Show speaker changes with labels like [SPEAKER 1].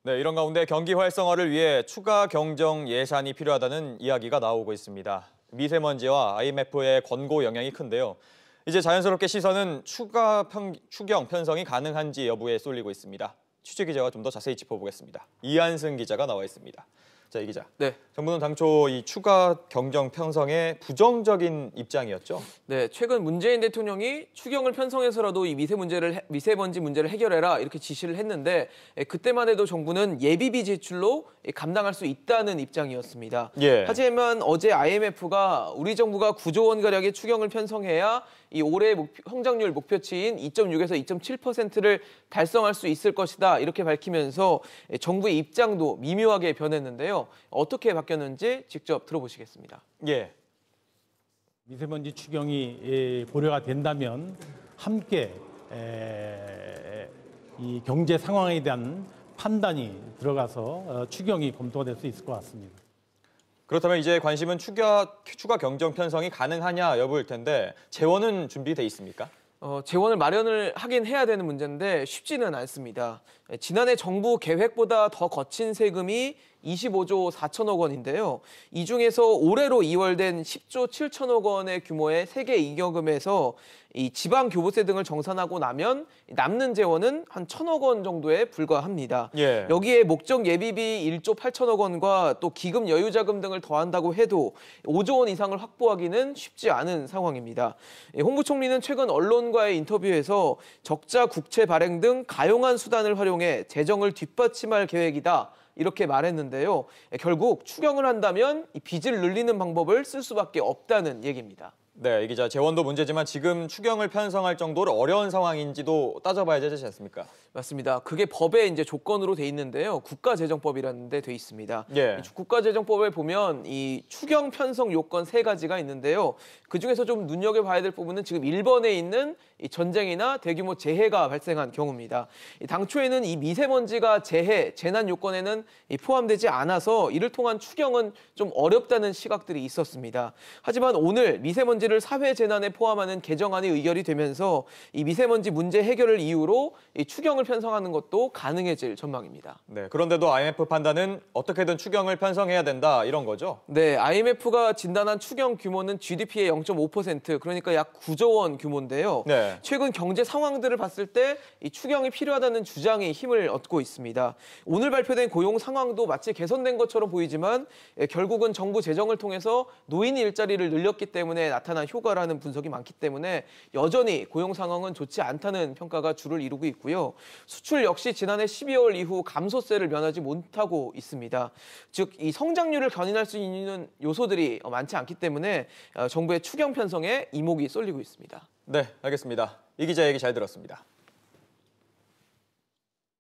[SPEAKER 1] 네, 이런 가운데 경기 활성화를 위해 추가 경정 예산이 필요하다는 이야기가 나오고 있습니다. 미세먼지와 IMF의 권고 영향이 큰데요. 이제 자연스럽게 시선은 추경 편성이 가능한지 여부에 쏠리고 있습니다. 취재 기자가 좀 더 자세히 짚어보겠습니다. 이한승 기자가 나와 있습니다. 자, 이 기자.
[SPEAKER 2] 네.
[SPEAKER 1] 정부는 당초 이 추가 경정 편성에 부정적인 입장이었죠?
[SPEAKER 2] 네, 최근 문재인 대통령이 추경을 편성해서라도 이 미세먼지 문제를 해결해라 이렇게 지시를 했는데 그때만 해도 정부는 예비비 지출로 감당할 수 있다는 입장이었습니다.
[SPEAKER 1] 예.
[SPEAKER 2] 하지만 어제 IMF가 우리 정부가 9조 원 가량의 추경을 편성해야 이 올해 성장률 목표치인 2.6에서 2.7%를 달성할 수 있을 것이다 이렇게 밝히면서 정부의 입장도 미묘하게 변했는데요. 어떻게 바뀌었는지 직접 들어보시겠습니다.
[SPEAKER 1] 예.
[SPEAKER 3] 미세먼지 추경이 고려가 된다면 함께 이 경제 상황에 대한 판단이 들어가서 추경이 검토가 될 수 있을 것 같습니다.
[SPEAKER 1] 그렇다면 이제 관심은 추가 경정 편성이 가능하냐 여부일 텐데 재원은 준비돼 있습니까?
[SPEAKER 2] 재원을 마련을 하긴 해야 되는 문제인데 쉽지는 않습니다. 지난해 정부 계획보다 더 거친 세금이 25조 4천억 원인데요. 이 중에서 올해로 2월된 10조 7천억 원의 규모의 세계 이격음에서 이 지방교부세 등을 정산하고 나면 남는 재원은 한 1천억 원 정도에 불과합니다.
[SPEAKER 1] 예.
[SPEAKER 2] 여기에 목적 예비비 1조 8천억 원과 또 기금 여유자금 등을 더한다고 해도 5조 원 이상을 확보하기는 쉽지 않은 상황입니다. 홍 부총리는 최근 언론과의 인터뷰에서 적자 국채 발행 등 가용한 수단을 활용해 재정을 뒷받침할 계획이다. 이렇게 말했는데요. 결국 추경을 한다면 이 빚을 늘리는 방법을 쓸 수밖에 없다는 얘기입니다.
[SPEAKER 1] 네, 이 기자, 재원도 문제지만 지금 추경을 편성할 정도로 어려운 상황인지도 따져봐야 되지 않습니까?
[SPEAKER 2] 맞습니다. 그게 법에 이제 조건으로 돼 있는데요. 국가재정법이라는 데 돼 있습니다.
[SPEAKER 1] 예.
[SPEAKER 2] 국가재정법에 보면 이 추경 편성 요건 3가지가 있는데요. 그중에서 좀 눈여겨봐야 될 부분은 지금 1번에 있는 이 전쟁이나 대규모 재해가 발생한 경우입니다. 당초에는 이 미세먼지가 재난 요건에는 포함되지 않아서 이를 통한 추경은 좀 어렵다는 시각들이 있었습니다. 하지만 오늘 미세먼지를 사회 재난에 포함하는 개정안이 의결이 되면서 이 미세먼지 문제 해결을 이유로 이 추경을 편성하는 것도 가능해질 전망입니다.
[SPEAKER 1] 네, 그런데도 IMF 판단은 어떻게든 추경을 편성해야 된다 이런 거죠?
[SPEAKER 2] 네, IMF가 진단한 추경 규모는 GDP의 0.5% 그러니까 약 9조 원 규모인데요.
[SPEAKER 1] 네.
[SPEAKER 2] 최근 경제 상황들을 봤을 때 이 추경이 필요하다는 주장이 힘을 얻고 있습니다. 오늘 발표된 고용 상황도 마치 개선된 것처럼 보이지만 결국은 정부 재정을 통해서 노인 일자리를 늘렸기 때문에 나타난 효과라는 분석이 많기 때문에 여전히 고용 상황은 좋지 않다는 평가가 주를 이루고 있고요. 수출 역시 지난해 12월 이후 감소세를 면하지 못하고 있습니다. 즉, 이 성장률을 견인할 수 있는 요소들이 많지 않기 때문에 정부의 추경 편성에 이목이 쏠리고 있습니다.
[SPEAKER 1] 네, 알겠습니다. 이 기자 얘기 잘 들었습니다.